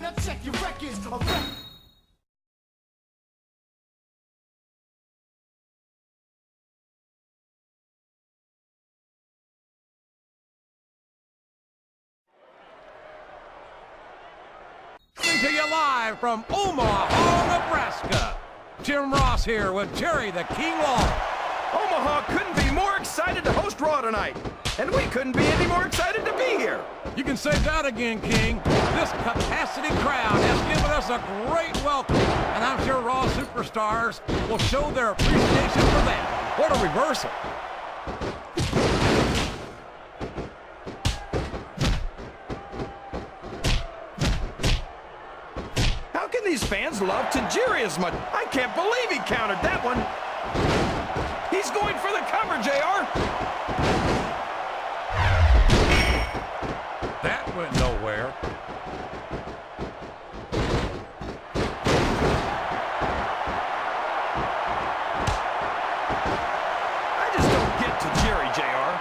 Now check your records. Coming to you live from Omaha, Nebraska. Jim Ross here with Jerry the King Lawler. Omaha couldn't be more excited to host Raw tonight, and we couldn't be any more excited to be here. You can say that again, King. This capacity crowd has given us a great welcome, and I'm sure Raw superstars will show their appreciation for that. What a reversal. How can these fans love Tajiri as much? I can't believe he countered that one. He's going for the cover, JR. That went nowhere. I just don't get Tajiri, JR.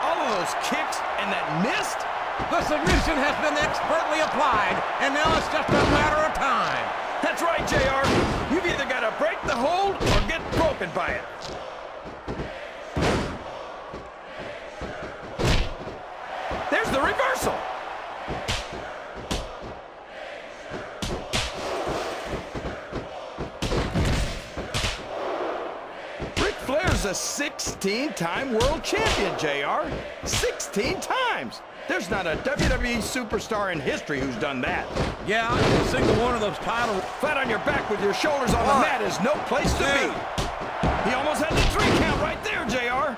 All of those kicks and that missed. The submission has been expertly applied, and now it's just a matter of time. That's right, JR. You've either got to break the hold or get broken by it. There's the reversal. Ric Flair's a 16-time world champion, JR. 16 times. There's not a WWE superstar in history who's done that. Yeah, a single one of those titles. Flat on your back with your shoulders on the mat is no place to be. He almost had the 3 count right there, JR.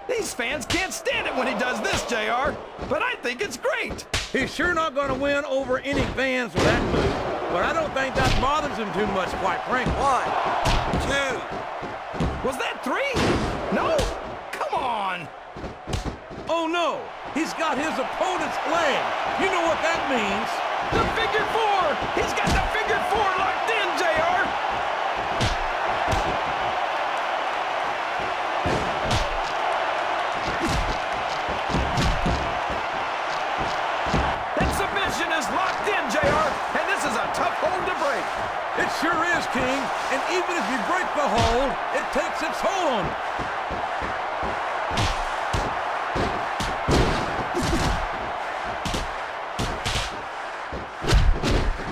These fans can't stand it when he does this, JR, but I think it's great. He's sure not going to win over any fans with that move, but I don't think that bothers him too much, quite frankly. 1, 2. Was that 3? No? Come on. Oh, no. He's got his opponent's leg. You know what that means. The figure 4. He's got the figure 4 locked in, JR. That submission is locked in, JR, and this is a tough hold to break. It sure is, King. And even if you break the hold, it takes its toll on you.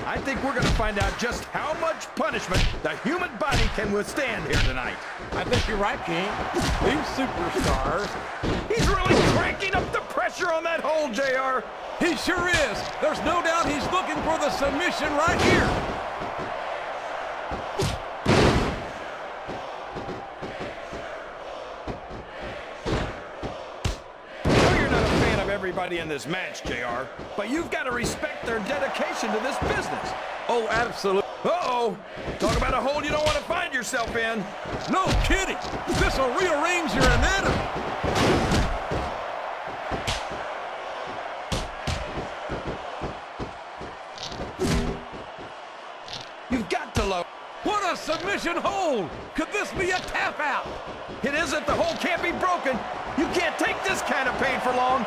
I think we're going to find out just how much punishment the human body can withstand here tonight. I think you're right, King. These superstars. He's really cranking up the pressure on that hold, JR. He sure is. There's no doubt he's looking for the submission right here. Everybody in this match, JR, but you've got to respect their dedication to this business. Oh, absolutely. Uh-oh. Talk about a hole you don't want to find yourself in. No kidding. This will rearrange your anatomy. You've got to love. What a submission hold. Could this be a tap out? It isn't. The hold can't be broken. You can't take this kind of pain for long.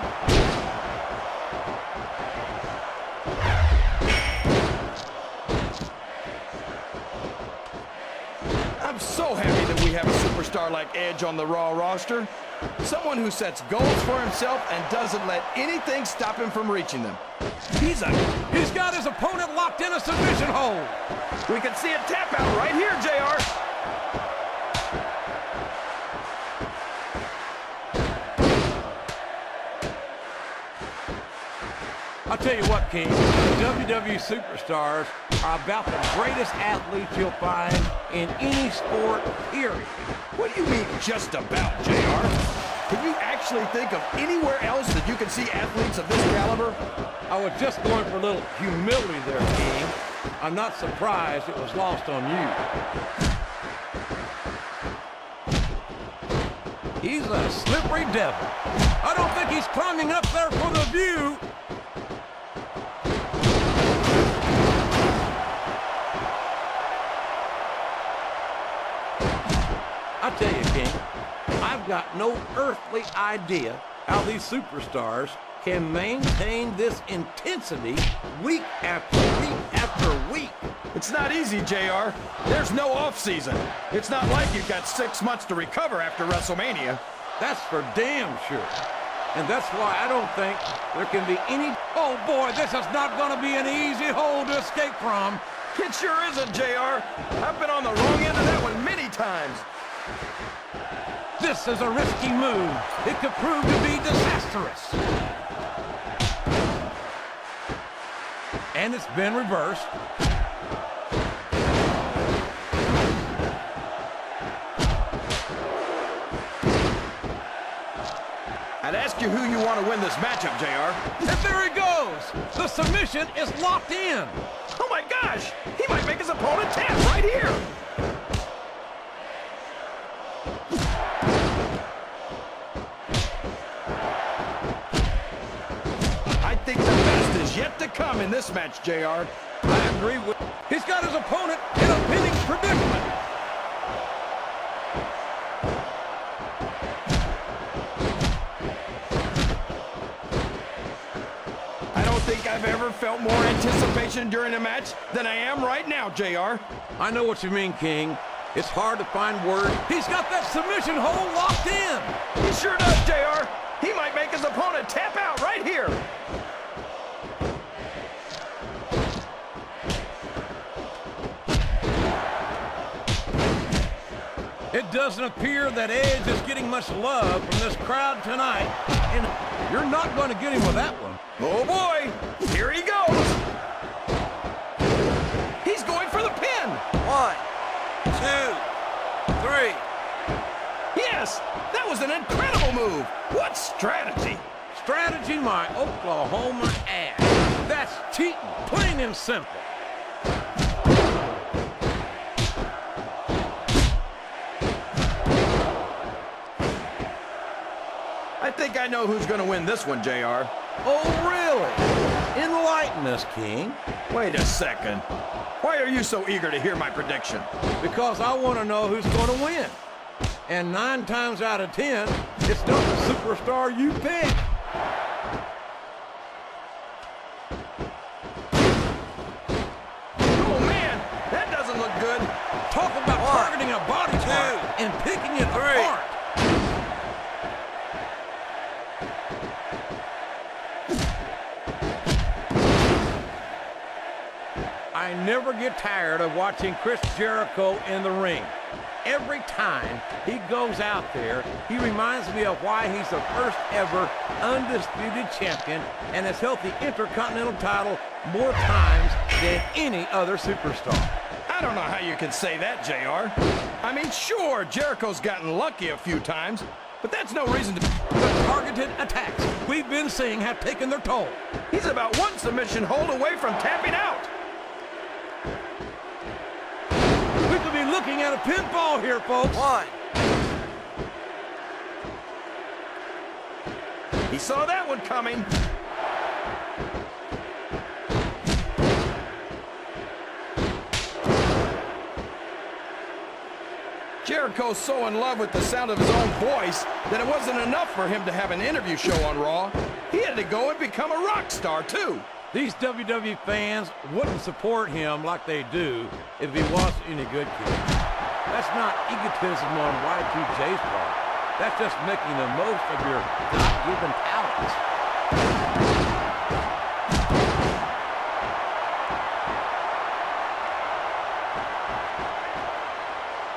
I'm so happy that we have a superstar like Edge on the Raw roster. Someone who sets goals for himself and doesn't let anything stop him from reaching them. He's got his opponent locked in a submission hold. We can see a tap out right here, JR. I'll tell you what, King, the WWE superstars are about the greatest athletes you'll find in any sport, period. What do you mean, just about, JR? Can you actually think of anywhere else that you can see athletes of this caliber? I was just going for a little humility there, King. I'm not surprised it was lost on you. He's a slippery devil. I don't think he's climbing up there for the view. I tell you, King, I've got no earthly idea how these superstars can maintain this intensity week after week after week. It's not easy, JR. There's no off-season. It's not like you've got 6 months to recover after WrestleMania. That's for damn sure. And that's why I don't think there can be any... Oh, boy, this is not going to be an easy hole to escape from. It sure isn't, JR. I've been on the wrong end of that one many times. This is a risky move. It could prove to be disastrous. And it's been reversed. I'd ask you who you want to win this matchup, JR. And there he goes. The submission is locked in. Oh my gosh! He might make his opponent tap right here! I think the best is yet to come in this match, JR. I agree with... He's got his opponent in a pinning predicament. I don't think I've ever felt more anticipation during a match than I am right now, JR. I know what you mean, King. It's hard to find words. He's got that submission hold locked in. He sure does, JR. He might make his opponent tap out right here. It doesn't appear that Edge is getting much love from this crowd tonight. And you're not going to get him with that one. Oh boy, here he goes. He's going for the pin. 1, 2, 3. Yes, that was an incredible move. What strategy? Strategy, my Oklahoma ass. That's cheating, plain and simple. I think I know who's going to win this one, JR. Oh, really? Enlighten us, King. Wait a second. Why are you so eager to hear my prediction? Because I want to know who's going to win. And 9 times out of 10, it's not the superstar you pick. Oh, man, that doesn't look good. Talk about targeting a body part and picking it apart. I never get tired of watching Chris Jericho in the ring. Every time he goes out there, he reminds me of why he's the first ever undisputed champion and has held the Intercontinental title more times than any other superstar. I don't know how you can say that, JR. I mean, sure, Jericho's gotten lucky a few times, but that's no reason to... The targeted attacks we've been seeing have taken their toll. He's about one submission hold away from tapping out. We could be looking at a pinfall here, folks. 1. He saw that one coming. Jericho's so in love with the sound of his own voice that it wasn't enough for him to have an interview show on Raw. He had to go and become a rock star, too. These WWE fans wouldn't support him like they do if he wasn't any good kid. That's not egotism on Y2J's part. That's just making the most of your God-given talents.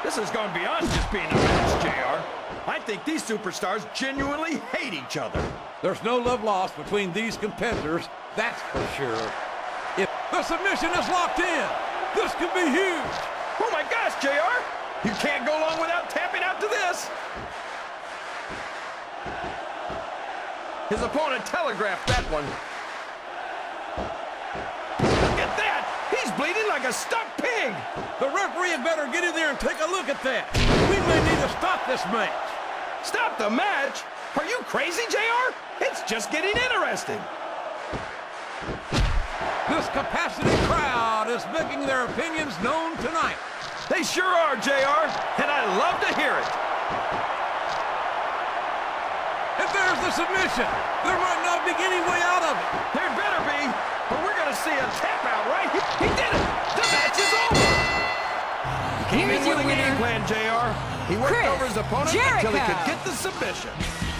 This has gone beyond just being a match, JR. I think these superstars genuinely hate each other. There's no love lost between these competitors, that's for sure. If the submission is locked in, this could be huge. Oh my gosh, JR! You can't go long without tapping out to this. His opponent telegraphed that one. Look at that! He's bleeding like a stuck pig! The referee had better get in there and take a look at that. We may need to stop this match. Stop the match? Are you crazy, JR? It's just getting interesting. This capacity crowd is making their opinions known tonight. They sure are, JR, and I love to hear it. And And there's the submission. There might not be any way out of it. There better be, but we're going to see a tap out, right? He did it. The match is over. Came in with a game plan, JR. He worked over his opponent until he could get the submission.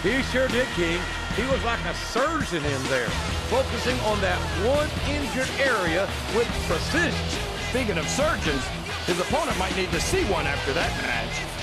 He sure did, King. He was like a surgeon in there, focusing on that one injured area with precision. Speaking of surgeons, his opponent might need to see one after that match.